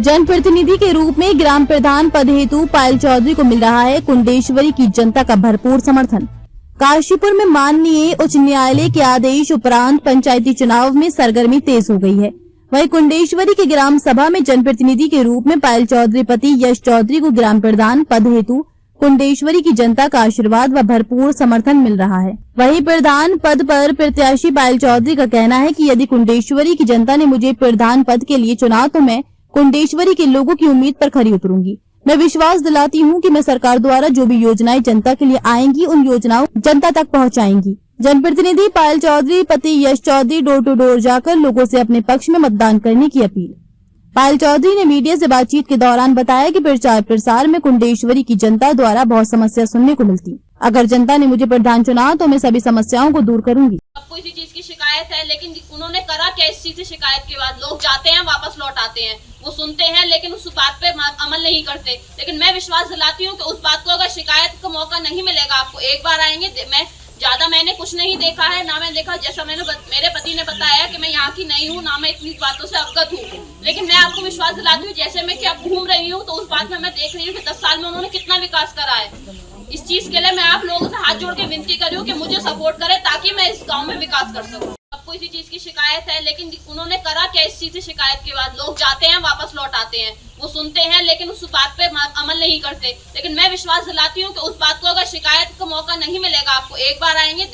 जनप्रतिनिधि के रूप में ग्राम प्रधान पद हेतु पायल चौधरी को मिल रहा है कुंडेश्वरी की जनता का भरपूर समर्थन। काशीपुर में माननीय उच्च न्यायालय के आदेश उपरांत पंचायती चुनाव में सरगर्मी तेज हो गई है। वहीं कुंडेश्वरी की ग्राम सभा में जनप्रतिनिधि के रूप में पायल चौधरी पति यश चौधरी को ग्राम प्रधान पद हेतु कुंडेश्वरी की जनता का आशीर्वाद व भरपूर समर्थन मिल रहा है। वहीं प्रधान पद पर प्रत्याशी पायल चौधरी का कहना है कि यदि कुंडेश्वरी की जनता ने मुझे प्रधान पद के लिए चुना तो मैं कुंडेश्वरी के लोगों की उम्मीद पर खरी उतरूंगी। मैं विश्वास दिलाती हूं कि मैं सरकार द्वारा जो भी योजनाएं जनता के लिए आएंगी उन योजनाओं जनता तक पहुंचाएंगी। जनप्रतिनिधि पायल चौधरी पति यश चौधरी डोर टू डोर जाकर लोगों से अपने पक्ष में मतदान करने की अपील। पायल चौधरी ने मीडिया से बातचीत के दौरान बताया कि प्रचार प्रसार में कुंडेश्वरी की जनता द्वारा बहुत समस्या सुनने को मिलती। अगर जनता ने मुझे प्रधान चुना तो मैं सभी समस्याओं को दूर करूंगी। आपको इसी चीज की शिकायत है, लेकिन उन्होंने करा क्या इस चीज से शिकायत के बाद? लोग जाते हैं वापस लौट आते हैं, वो सुनते हैं लेकिन उस बात पे अमल नहीं करते। लेकिन मैं विश्वास दिलाती हूँ कि उस बात को अगर शिकायत का मौका नहीं मिलेगा आपको, एक बार आएंगे। मैंने कुछ नहीं देखा है, ना मैं देखा, जैसा मेरे पति ने बताया कि मैं यहाँ की नहीं हूँ, ना मैं इतनी बातों से अवगत हूँ। लेकिन मैं आपको विश्वास दिलाती हूँ, जैसे मैं क्या घूम रही हूँ तो उस बात में मैं देख रही हूँ कि 10 साल में उन्होंने कितना विकास करा है। इस चीज के लिए मैं आप लोगों से हाथ जोड़ के विनती कर रही हूँ कि मुझे सपोर्ट करें ताकि मैं इस गाँव में विकास कर सकूँ। आपको इसी चीज की शिकायत है, लेकिन उन्होंने करा क्या इस चीज से शिकायत के बाद? लोग जाते हैं वापस लौट आते हैं, वो सुनते हैं लेकिन उस बात पे अमल नहीं करते। लेकिन मैं विश्वास दिलाती हूँ कि उस बात को अगर शिकायत का मौका नहीं मिलेगा आपको, एक बार आएंगे।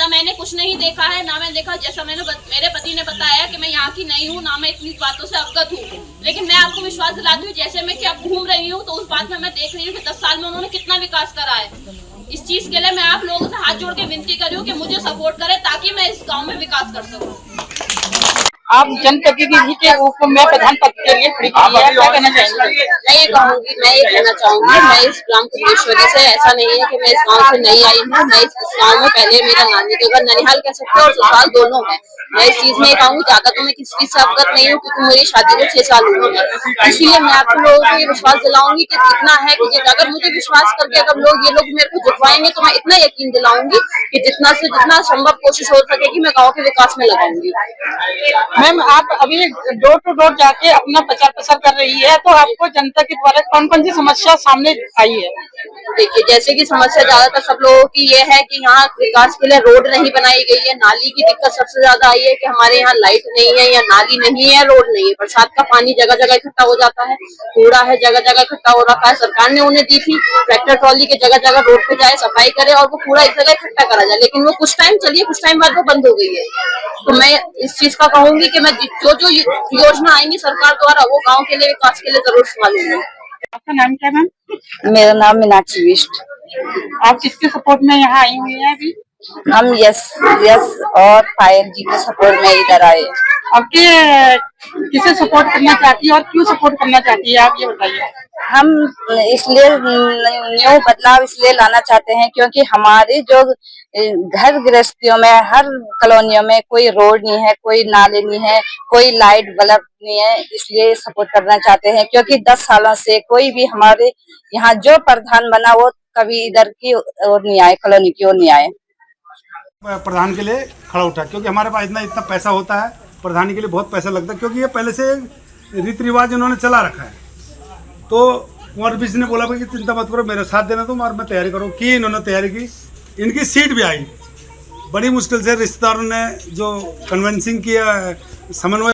मैंने कुछ नहीं देखा है, ना मैं देखा, जैसा मेरे पति ने बताया कि मैं यहाँ की नहीं हूँ, ना मैं इतनी बातों से अवगत हूँ। लेकिन मैं आपको विश्वास दिलाती हूँ, जैसे मैं क्या घूम रही हूँ तो उस बात में मैं देख रही हूँ कि 10 साल में उन्होंने कितना विकास करा है। इस चीज के लिए मैं आप लोगों से हाथ जोड़ के विनती कर रही हूँ कि मुझे सपोर्ट करें ताकि मैं इस गाँव में विकास कर सकूँ। आप जनप्रतिनिधि के रूप में प्रधान पद के लिए खड़ी की है, क्या कहना चाहेंगे? मैं ये कहना चाहूंगी, मैं इस ग्राम कुंडेश्वरी से, ऐसा नहीं है कि मैं इस गांव से नहीं आई हूँ। मैं इस गांव में पहले मेरा नानी के घर ननिहाल कह सकते हैं और ससुराल दोनों है। मैं इस चीज में कहूँ ज्यादा तो मैं किसी चीज से अवगत नहीं हूँ क्योंकि मेरी शादी को 6 साल हुए हैं। इसलिए मैं आप लोगों को ये विश्वास दिलाऊंगी कि इतना है कि अगर मुझे विश्वास करके अगर ये लोग मेरे को जितवाएंगे तो मैं इतना यकीन दिलाऊंगी कि जितना से जितना संभव कोशिश हो सकेगी मैं गाँव के विकास में लगाऊंगी। मैम, आप अभी डोर टू डोर जाके अपना प्रचार प्रसार कर रही है, तो आपको जनता के द्वारा कौन कौन सी समस्या सामने आई है? देखिए, जैसे कि समस्या ज्यादातर सब लोगों की ये है कि यहाँ विकास के लिए रोड नहीं बनाई गई है। नाली की दिक्कत सबसे ज्यादा आई है कि हमारे यहाँ लाइट नहीं है या नाली नहीं है, रोड नहीं है। बरसात का पानी जगह जगह इकट्ठा हो जाता है, कूड़ा है जगह जगह इकट्ठा हो रखा है। सरकार ने उन्हें दी थी ट्रैक्टर ट्रॉली के जगह जगह रोड पे जाए, सफाई करे और वो कूड़ा एक जगह इकट्ठा करा जाए, लेकिन वो कुछ टाइम चलिए, कुछ टाइम बाद वो बंद हो गई है। तो मैं इस चीज का कहूंगी कि मैं जो योजना आएंगी सरकार द्वारा वो गाँव के लिए विकास के लिए जरूर संभालूंगी। आपका नाम क्या मैम? मेरा नाम मीनाक्षी बिष्ट। आप किसके सपोर्ट में यहाँ आई हुई है अभी? हम यस और पायल जी के सपोर्ट में इधर आए। आपके किसे सपोर्ट करना चाहती है और क्यों सपोर्ट करना चाहती है, आप ये बताइए। हम इसलिए न्यू बदलाव इसलिए लाना चाहते हैं क्योंकि हमारे जो घर गृहस्थियों में हर कॉलोनियों में कोई रोड नहीं है, कोई नाले नहीं है, कोई लाइट बल्ब नहीं है। इसलिए सपोर्ट करना चाहते हैं क्योंकि 10 सालों से कोई भी हमारे यहाँ जो प्रधान बना वो कभी इधर की ओर नहीं आए, कॉलोनी की ओर नहीं आए। प्रधान के लिए खड़ा उठा क्योंकि हमारे पास इतना पैसा होता है, प्रधान के लिए बहुत पैसा लगता है क्योंकि ये पहले से रीति रिवाज इन्होंने चला रखा है। तो कुंवर बिश ने बोला भाई कि चिंता मत करो, मेरे साथ देना तुम और मैं तैयारी करूँ की। इन्होंने तैयारी की, इनकी सीट भी आई। बड़ी मुश्किल से रिश्तेदारों ने जो कन्वेंसिंग किया, समन्वय